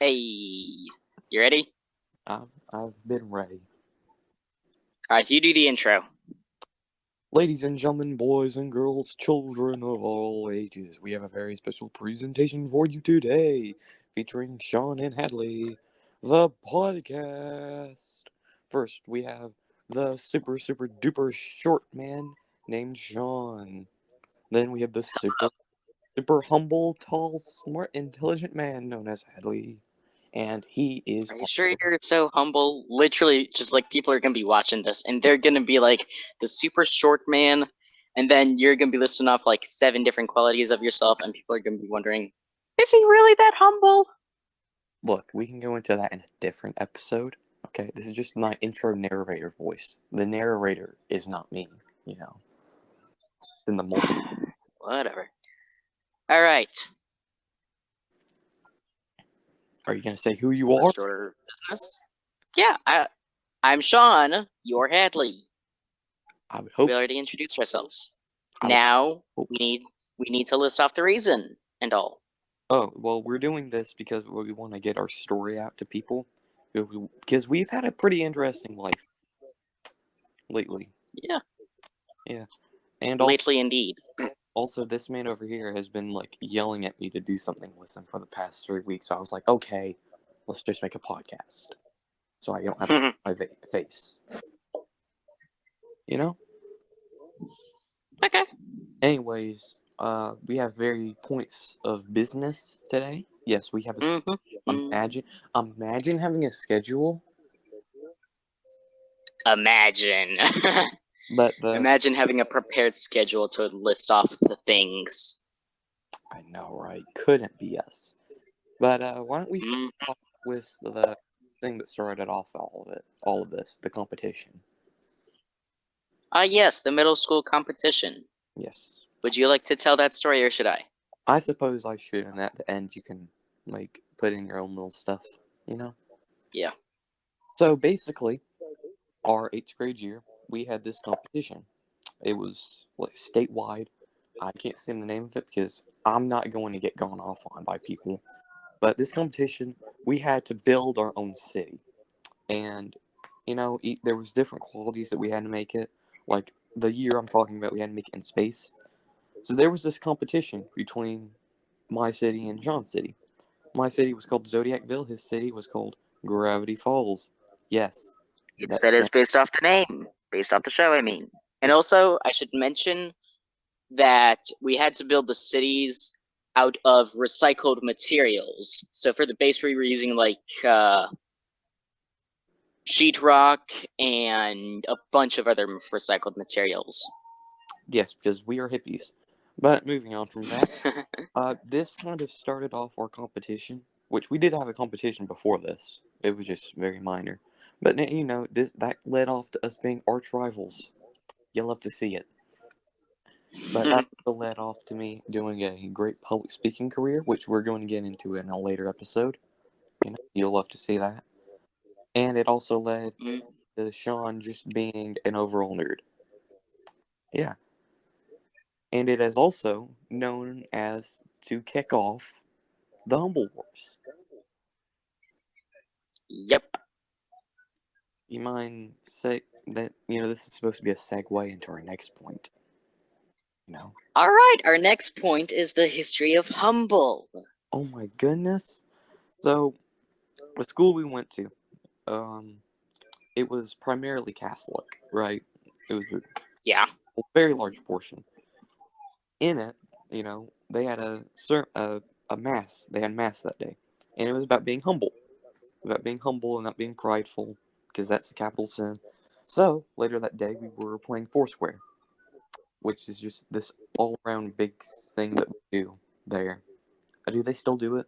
Hey, you ready? I've been ready. Alright, you do the intro. Ladies and gentlemen, boys and girls, children of all ages, we have a very special presentation for you today, featuring Sean and Hadley, the podcast. First, we have the super duper short man named Sean. Then we have the super humble, tall, smart, intelligent man known as Hadley. And he is Are you part sure of you're so humble? Literally, just like people are gonna be watching this, and they're gonna be like the super short man, and then you're gonna be listing off like 7 different qualities of yourself, and people are gonna be wondering, is he really that humble? Look, we can go into that in a different episode. Okay, this is just my intro narrator voice. The narrator is not me, you know. It's in the multi. Whatever. Alright. Are you gonna say who you are? First order of business. Yeah, I'm Sean, you're Hadley. I would We hope. already introduced ourselves. I would Now hope. we need to list off the reason and all. Oh well, we're doing this because we want to get our story out to people, because we've had a pretty interesting life lately. Yeah. Yeah, and Lately, indeed. also this man over here has been like yelling at me to do something with him for the past 3 weeks. So I was like, okay, let's just make a podcast, so I don't have to show my face. You know. Okay. Anyways, we have very points of business today. Yes, we have a imagine having a schedule, Imagine. but Imagine having a prepared schedule to list off the things. I know, right? Couldn't be us. But why don't we start off with the thing that started off all of this, the competition. Yes, the middle school competition. Yes. Would you like to tell that story, or should I? I suppose I should, and at the end you can like put in your own little stuff, you know? Yeah. So basically, our 8th grade year, we had this competition. It was like statewide. I can't say the name of it because I'm not going to get gone off on by people. But this competition, we had to build our own city, and there was different qualities that we had to make it. Like the year I'm talking about, we had to make it in space. So there was this competition between my city and John's city. My city was called Zodiacville. His city was called Gravity Falls. Yes, That that's is based off the name, based off the show, I mean. And yes, also, I should mention that we had to build the cities out of recycled materials. So for the base, we were using like sheetrock and a bunch of other recycled materials. yes, because we are hippies. But moving on from that, this kind of started off our competition, which we did have a competition before this. It was just very minor, but this that led off to us being arch rivals. You'll love to see it. But that also led off to me doing a great public speaking career, which we're going to get into in a later episode. You'll love to see that. And it also led to Sean just being an overall nerd. Yeah. And it is also known as to kick off the Humble Wars. Yep. You mind say that this is supposed to be a segue into our next point? All right, our next point is the history of Humble. Oh my goodness. So the school we went to, it was primarily Catholic, right? It was a very large portion. In it, they had a mass. They had mass that day, and it was about being humble and not being prideful, because that's a capital sin. So later that day, we were playing Foursquare, which is just this all-around big thing that we do there. Do they still do it?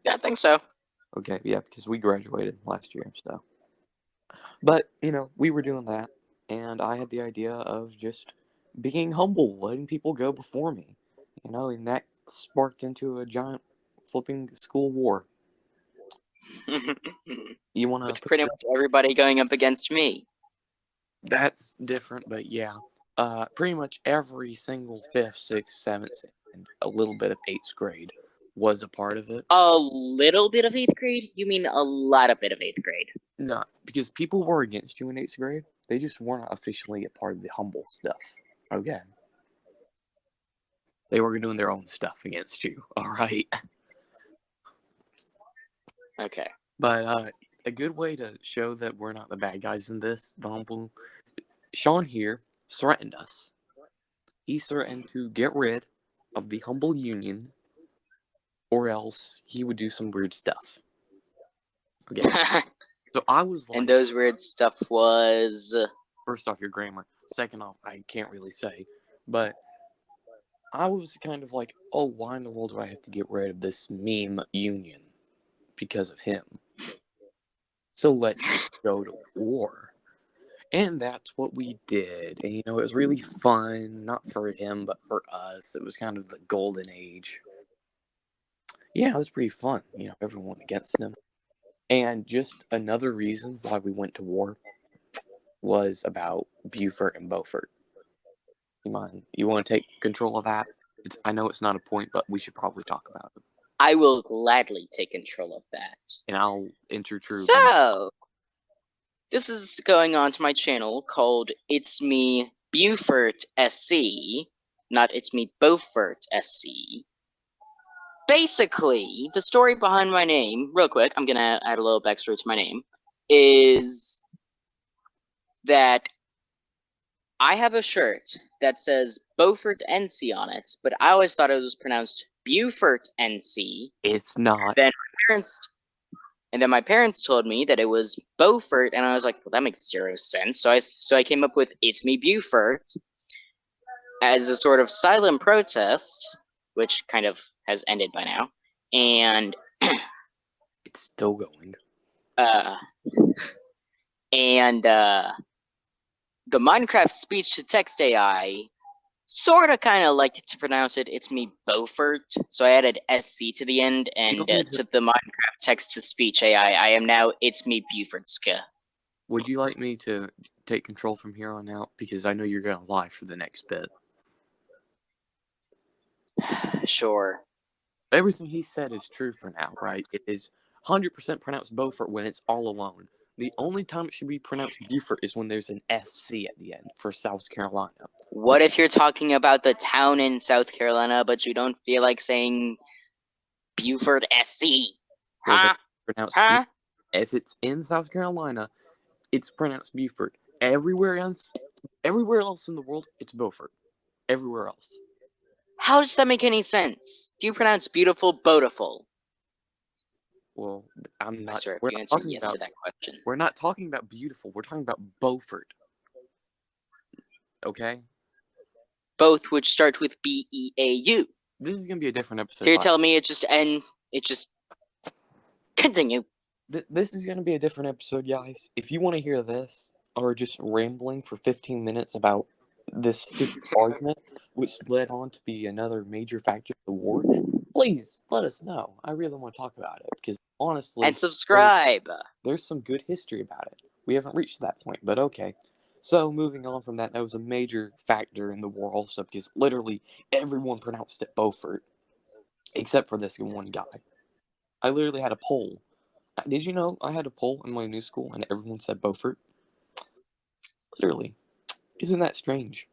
Yeah, I think so. Okay, yeah, because we graduated last year, so. But, we were doing that, and I had the idea of just being humble, letting people go before me, and that sparked into a giant flipping school war. You want to With put pretty much everybody going up against me. That's different, but yeah. Pretty much every single 5th, 6th, 7th, and a little bit of 8th grade was a part of it. A little bit of 8th grade? You mean a lot of bit of 8th grade? No, because people were against you in 8th grade. They just weren't officially a part of the humble stuff. Okay. They were doing their own stuff against you. All right. Okay. But a good way to show that we're not the bad guys in this, the humble, Sean here threatened us. He threatened to get rid of the humble union, or else he would do some weird stuff. Okay. So I was like, And those weird stuff was... first off, your grammar. Second off, I can't really say. But I was kind of like, oh, why in the world do I have to get rid of this meme union because of him? So let's go to war. And that's what we did. And, it was really fun, not for him, but for us. It was kind of the golden age. Yeah, it was pretty fun. Everyone against him. And just another reason why we went to war was about Beaufort and Beaufort. You want to take control of that? I know it's not a point, but we should probably talk about it. I will gladly take control of that. And I'll intrude. So, this is going on to my channel called It's Me Beaufort SC, not It's Me Beaufort SC. Basically, the story behind my name, real quick, I'm gonna add a little backstory to my name, is that I have a shirt that says Beaufort NC on it, but I always thought it was pronounced Beaufort NC. It's not. Then my parents told me that it was Beaufort, and I was like, well, that makes zero sense. So I came up with It's Me Beaufort as a sort of silent protest, which kind of has ended by now, and it's still going. The Minecraft speech-to-text AI sort of kind of liked to pronounce it It's Me Beaufort, so I added SC to the end, and to the Minecraft text-to-speech AI, I am now It's Me Beaufortska. Would you like me to take control from here on out? Because I know you're going to lie for the next bit. Sure. Everything he said is true for now, right? It is 100% pronounced Beaufort when it's all alone. The only time it should be pronounced Beaufort is when there's an SC at the end for South Carolina. What if you're talking about the town in South Carolina, but you don't feel like saying Beaufort SC? Huh? Huh? If it's in South Carolina, it's pronounced Beaufort. Everywhere else in the world, it's Beaufort. Everywhere else. How does that make any sense? Do you pronounce beautiful Beautiful? Well, I'm not. Sir, if you answer yes to that question. We're not talking about beautiful. We're talking about Beaufort. Okay? Both which start with B-E-A-U. This is going to be a different episode. So you're telling me it just continue. This is going to be a different episode, guys. If you want to hear this, or just rambling for 15 minutes about this stupid argument, which led on to be another major factor of the war, please let us know. I really want to talk about it, because honestly... And subscribe! There's some good history about it. We haven't reached that point, but okay. So, moving on from that was a major factor in the war also, because literally everyone pronounced it Beaufort, except for this one guy. I literally had a poll. Did you know I had a poll in my new school, and everyone said Beaufort? Literally. Isn't that strange?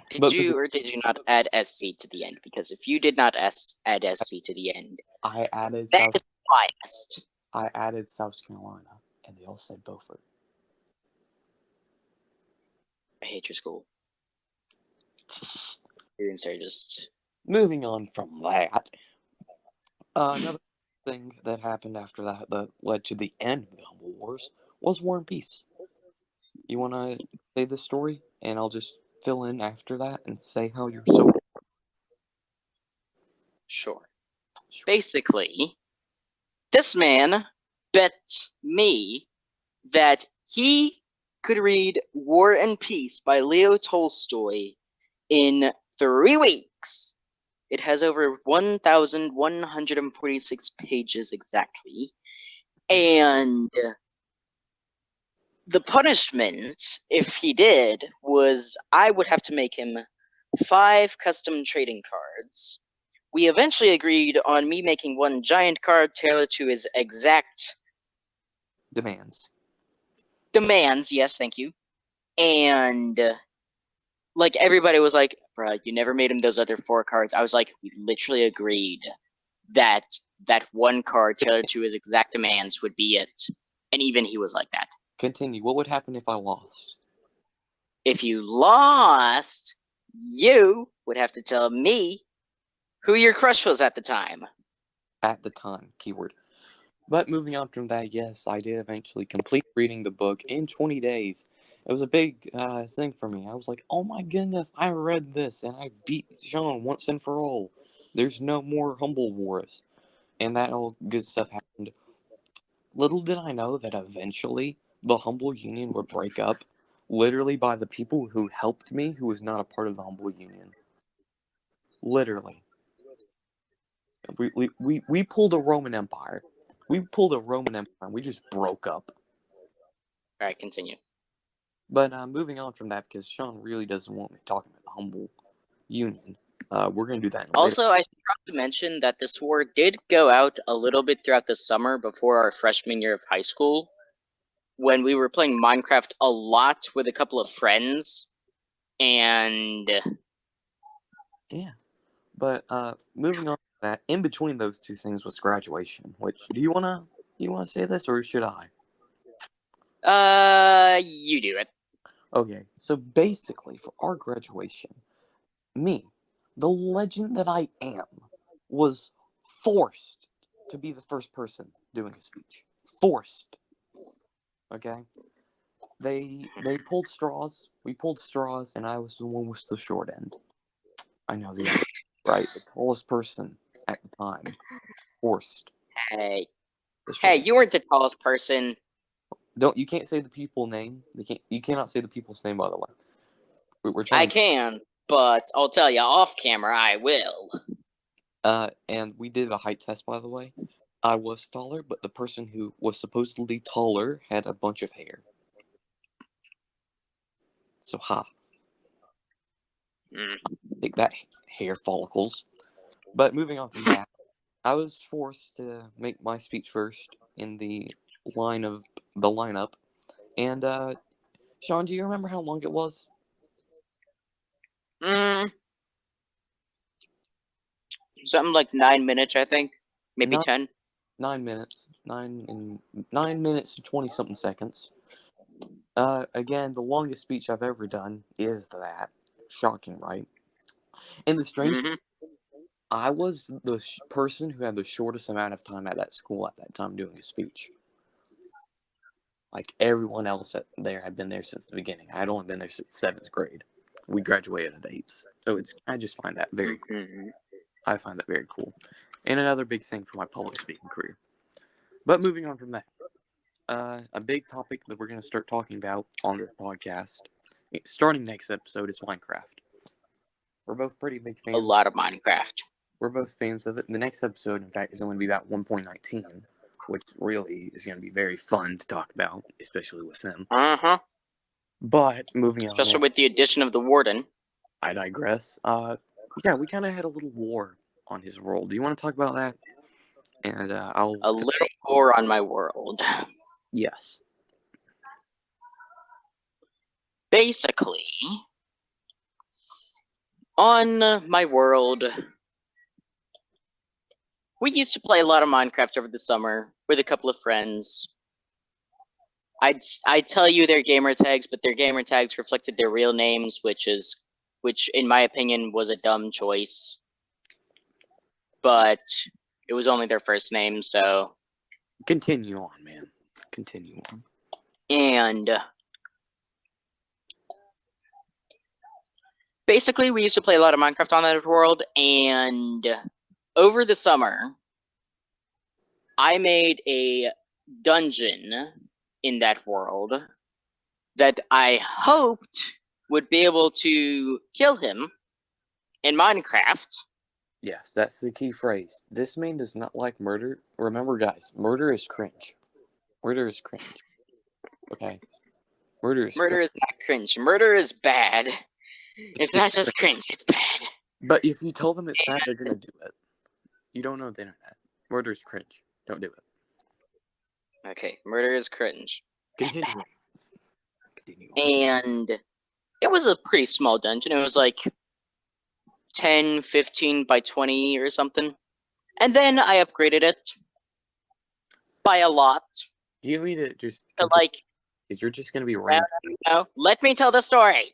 Did you or did you not add SC to the end? Because if you did not add SC to the end, I added that is biased. I added South Carolina, and they all said Beaufort. I hate your school. Students are just... Moving on from that, another thing that happened after that led to the end of the Humble Wars was War and Peace. You want to say this story, and I'll just fill in after that and say how you're so... Sure. Basically, this man bet me that he could read War and Peace by Leo Tolstoy in 3 weeks. It has over 1,146 pages exactly. And the punishment, if he did, was I would have to make him 5 custom trading cards, we eventually agreed on me making one giant card tailored to his exact Demands. demands. Yes, thank you. And like everybody was like, "Bruh, you never made him those other 4 cards." I was like, "We literally agreed that that one card tailored to his exact demands would be it." And even he was like that. Continue. What would happen if I lost? If you lost, you would have to tell me who your crush was at the time. At the time, keyword. But moving on from that, yes, I did eventually complete reading the book in 20 days. It was a big thing for me. I was like, oh my goodness, I read this and I beat Sean once and for all. There's no more Humble Wars. And that all good stuff happened. Little did I know that eventually the Humble Union would break up, literally by the people who helped me who was not a part of the Humble Union. Literally. We pulled a Roman Empire. We pulled a Roman Empire and we just broke up. All right, continue. But moving on from that, because Sean really doesn't want me talking about the Humble Union, we're going to do that in a Also, I forgot to mention that this war did go out a little bit throughout the summer before our freshman year of high school, when we were playing Minecraft a lot with a couple of friends, and yeah. But moving on from that, in between those two things was graduation. Which do you wanna say this or should I? you do it. Okay, so basically for our graduation, me, the legend that I am, was forced to be the first person doing a speech. Forced. Okay? They pulled straws, we pulled straws, and I was the one with the short end. I know the right, the tallest person at the time. Forced. Hey, The short hey, end. you weren't the tallest person. You can't say the people name. You cannot say the people's name, by the way. We're I trying can, but I'll tell you off camera, I will. and we did a height test, by the way. I was taller, but the person who was supposedly taller had a bunch of hair. So take that, hair follicles. But moving on from that, I was forced to make my speech first in the lineup. And Sean, do you remember how long it was? Something like 9 minutes, I think. Maybe Not 10. 9 minutes. 9 minutes to 20 something seconds. Again, the longest speech I've ever done is that. Shocking, right? And the strange, I was the person who had the shortest amount of time at that school at that time doing a speech. Like everyone else there had been there since the beginning. I had only been there since 7th grade. We graduated at 8th. So I just find that very cool. I find that very cool. And another big thing for my public speaking career. But moving on from that, a big topic that we're going to start talking about on this podcast, starting next episode, is Minecraft. We're both pretty big fans. A lot of Minecraft. We're both fans of it. The next episode, in fact, is going to be about 1.19, which really is going to be very fun to talk about, especially with him. But moving on, especially with the addition of the Warden. I digress. Yeah, we kind of had a little war on his world. Do you want to talk about that? And a little war on my world. Yes. Basically, on my world, we used to play a lot of Minecraft over the summer with a couple of friends. I'd tell you their gamer tags, but their gamer tags reflected their real names, which in my opinion was a dumb choice. But it was only their first name, so continue on, man. Continue on. And basically, we used to play a lot of Minecraft on that world, and over the summer, I made a dungeon in that world that I hoped would be able to kill him in Minecraft. Yes, that's the key phrase. This man does not like murder. Remember, guys, murder is cringe. Murder is cringe. Okay? Murder is not cringe. Murder is bad. It's not just cringe, it's bad. But if you tell them it's bad, they're going to do it. You don't know the internet. Murder's cringe. Don't do it. Okay, murder is cringe. Continue. And it was a pretty small dungeon. It was like 10, 15 by 20 or something. And then I upgraded it by a lot. Do you mean to just To like, Because you're just gonna be random. no, let me tell the story.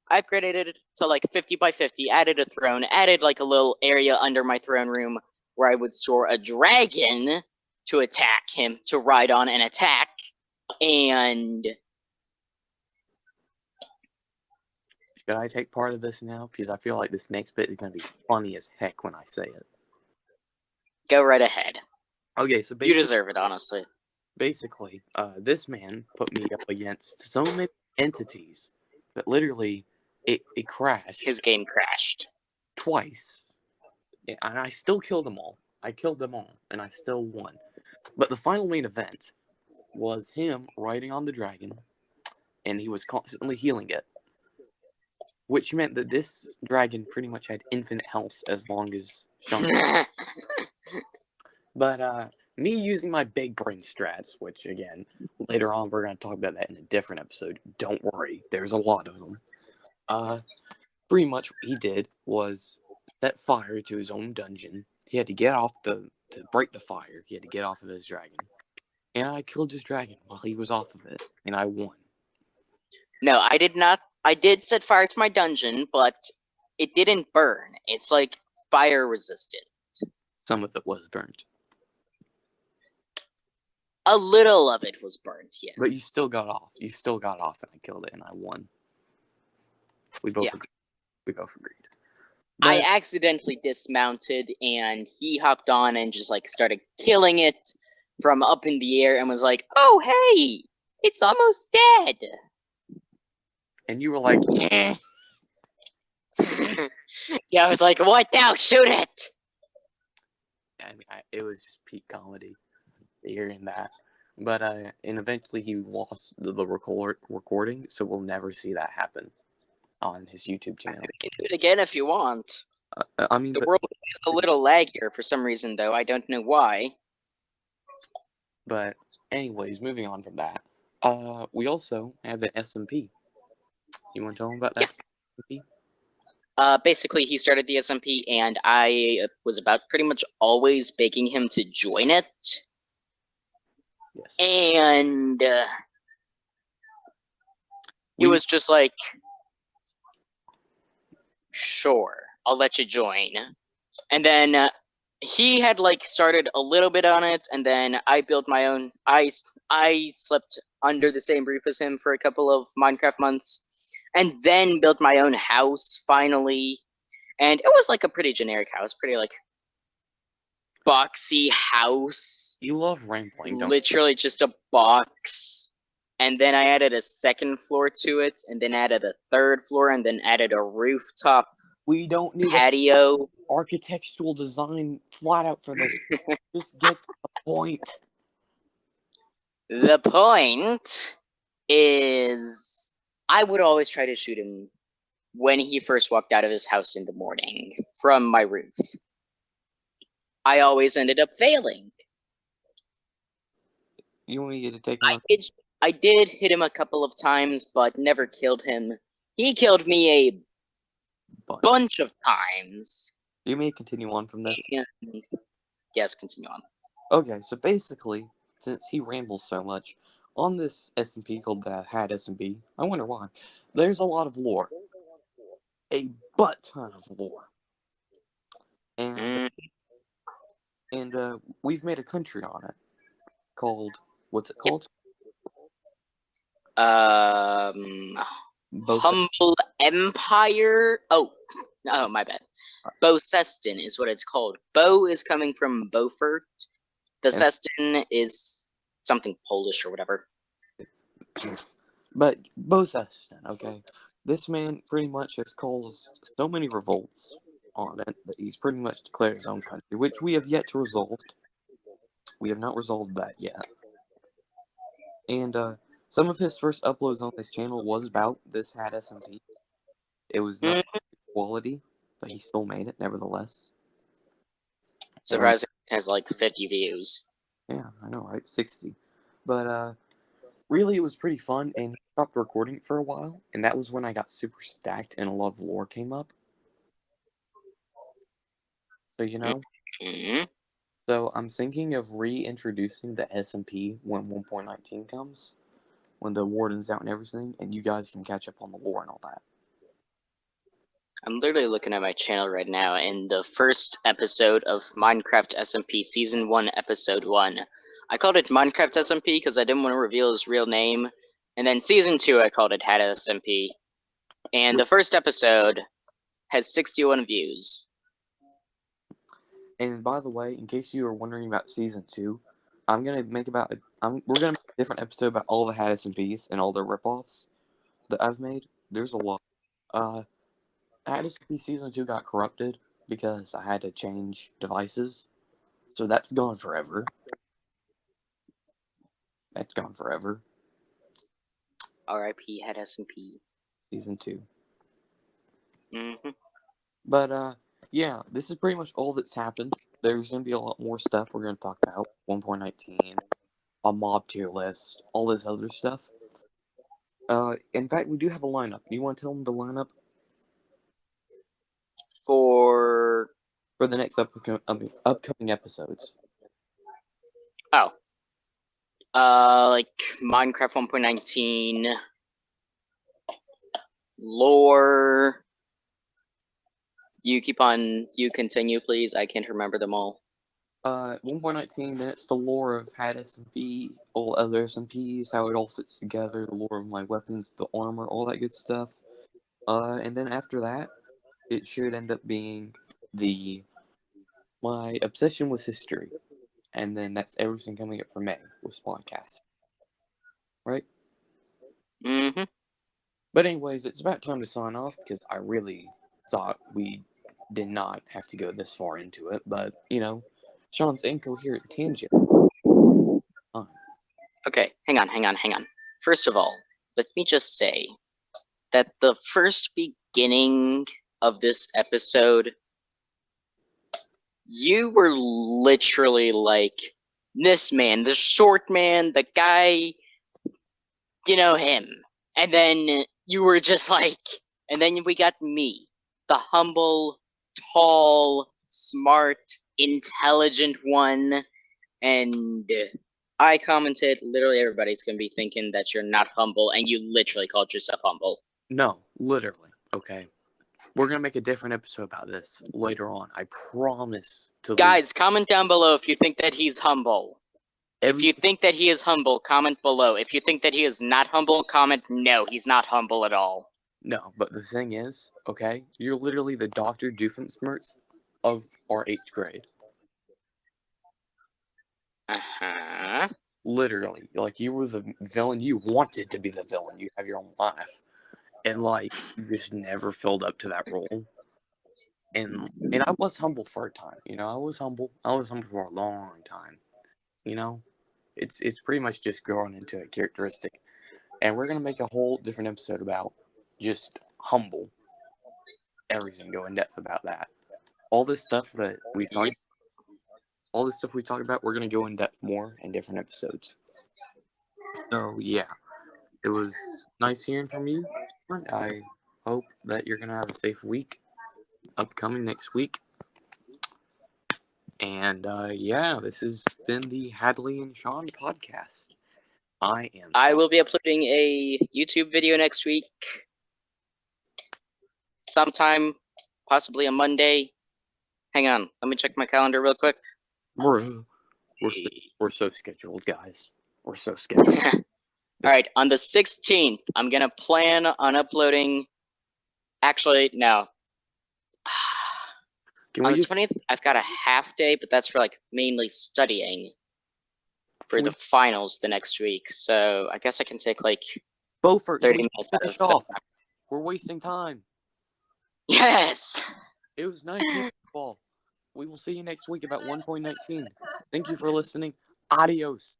I upgraded it to like 50 by 50, added a throne, added like a little area under my throne room where I would store a dragon to attack him, to ride on and attack. And Should I take part of this now? Because I feel like this next bit is gonna be funny as heck when I say it. go right ahead. Okay, so You deserve it, honestly. basically, this man put me up against so many entities that literally it crashed. His game crashed twice, and I still killed them all. I killed them all, and I still won. But the final main event was him riding on the dragon, and he was constantly healing it, which meant that this dragon pretty much had infinite health as long as Sean. But me using my big brain strats, which again later on we're going to talk about that in a different episode. Don't worry, there's a lot of them. Pretty much what he did was set fire to his own dungeon. He had to get off to break the fire. He had to get off of his dragon, and I killed his dragon while he was off of it, and I won. No, I did not. I did set fire to my dungeon, but it didn't burn. It's like fire resistant. Some of it was burnt, a little of it was burnt. Yes, but you still got off. You still got off, and I killed it, and I won. We both agreed. We both agreed. But I accidentally dismounted, and he hopped on and just like started killing it from up in the air, and was like, "Oh, hey, it's almost dead." And you were like, eh. Yeah, I was like, "What now? Shoot it!" I mean, it was just peak comedy, hearing that. But and eventually he lost the recording, so we'll never see that happen on his YouTube channel. You can do it again if you want. I mean, The world is a little laggier for some reason, though. I don't know why. But anyways, moving on from that, we also have an SMP. You want to tell him about that? SMP? Basically, he started the SMP, and I was about pretty much always begging him to join it. Yes. And he was just like, "Sure, I'll let you join." And then he had like started a little bit on it, and then I built my own. I slept under the same roof as him for a couple of Minecraft months, and then built my own house finally. And it was like a pretty generic house, pretty like boxy house. You love rambling, don't Literally just a box. And then I added a second floor to it, and then added a third floor, and then added a rooftop we don't need patio. Architectural design flat out for this. Just get the point. The point is, I would always try to shoot him when he first walked out of his house in the morning from my roof. I always ended up failing. You want me to take him? I did hit him a couple of times, but never killed him. He killed me a bunch of times. You may continue on from this. And, yes, continue on. Okay, so basically, since he rambles so much, on this SMP called the Had SMP, I wonder why, there's a lot of lore. A butt ton of lore. And we've made a country on it called, what's it called? Humble Empire. Oh, my bad. Beaucestin is what it's called. Beau is coming from Beaufort. The Cestin is something Polish or whatever. But Beaucestin, okay? This man pretty much has caused so many revolts on it that he's pretty much declared his own country, which we have yet to resolve. We have not resolved that yet. And some of his first uploads on this channel was about this Had SMP. It was not quality, but he still made it nevertheless. Surprisingly, it has like 50 views. Yeah, I know, right? 60. But really, it was pretty fun, and he stopped recording for a while, and that was when I got super stacked and a lot of lore came up. So, Mm-hmm. so I'm thinking of reintroducing the SMP when 1.19 comes, when the warden's out and everything, and you guys can catch up on the lore and all that. I'm literally looking at my channel right now, and the first episode of Minecraft SMP Season 1, Episode 1. I called it Minecraft SMP because I didn't want to reveal his real name. And then Season 2, I called it Had SMP. And the first episode has 61 views. And by the way, in case you were wondering about Season 2, we're gonna make a different episode about all the Had SMPs and all their ripoffs that I've made. There's a lot. Had SMP Season 2 got corrupted because I had to change devices. So that's gone forever. That's gone forever. R.I.P. Had SMP. Season 2. Mm-hmm. But yeah, this is pretty much all that's happened. There's gonna be a lot more stuff we're gonna talk about. 1.19, a mob tier list, all this other stuff. In fact, we do have a lineup. You want to tell them the lineup For the next upcoming episodes? like Minecraft 1.19, lore. You continue, please. I can't remember them all. 1.19 minutes, the lore of Had SMP, all other SMPs, how it all fits together, the lore of my weapons, the armor, all that good stuff. And then after that, it should end up being my obsession with history. And then that's everything coming up for May with Spawncast. Right? Mm-hmm. But anyways, it's about time to sign off because I really thought we did not have to go this far into it. But, Sean's incoherent tangent. Okay, hang on. First of all, let me just say that the first beginning of this episode, you were literally like, this man, the short man, the guy, him. And then you were just like, and then we got me, the humble, tall, smart, intelligent one. And I commented, literally everybody's going to be thinking that you're not humble, and you literally called yourself humble. No, literally. Okay. We're going to make a different episode about this later on. I promise to Guys, comment down below if you think that he's humble. If you think that he is humble, comment below. If you think that he is not humble, comment no, he's not humble at all. No, but the thing is, okay, you're literally the Dr. Doofenshmirtz of our 8th grade. Uh-huh. Literally. Like, you were the villain. You wanted to be the villain. You have your own life. And, you just never filled up to that role. And I was humble for a time. I was humble. I was humble for a long time. It's pretty much just growing into a characteristic. And we're going to make a whole different episode about just humble. Everything, go in depth about that. All this stuff that we've talked all this stuff we talk about, we're going to go in depth more in different episodes. So, yeah. It was nice hearing from you. I hope that you're going to have a safe week upcoming next week. And, yeah, this has been the Hadley and Sean podcast. I will be uploading a YouTube video next week. Sometime, possibly a Monday. Hang on, let me check my calendar real quick. We're so scheduled, guys. We're so scheduled. All right, on the 16th, I'm going to plan on uploading... Actually, no. On the 20th, I've got a half day, but that's for, mainly studying for the finals the next week. So I guess I can take, 30 minutes finish off. We're wasting time. Yes! It was nice hearing you all. We will see you next week about 1.19. Thank you for listening. Adios.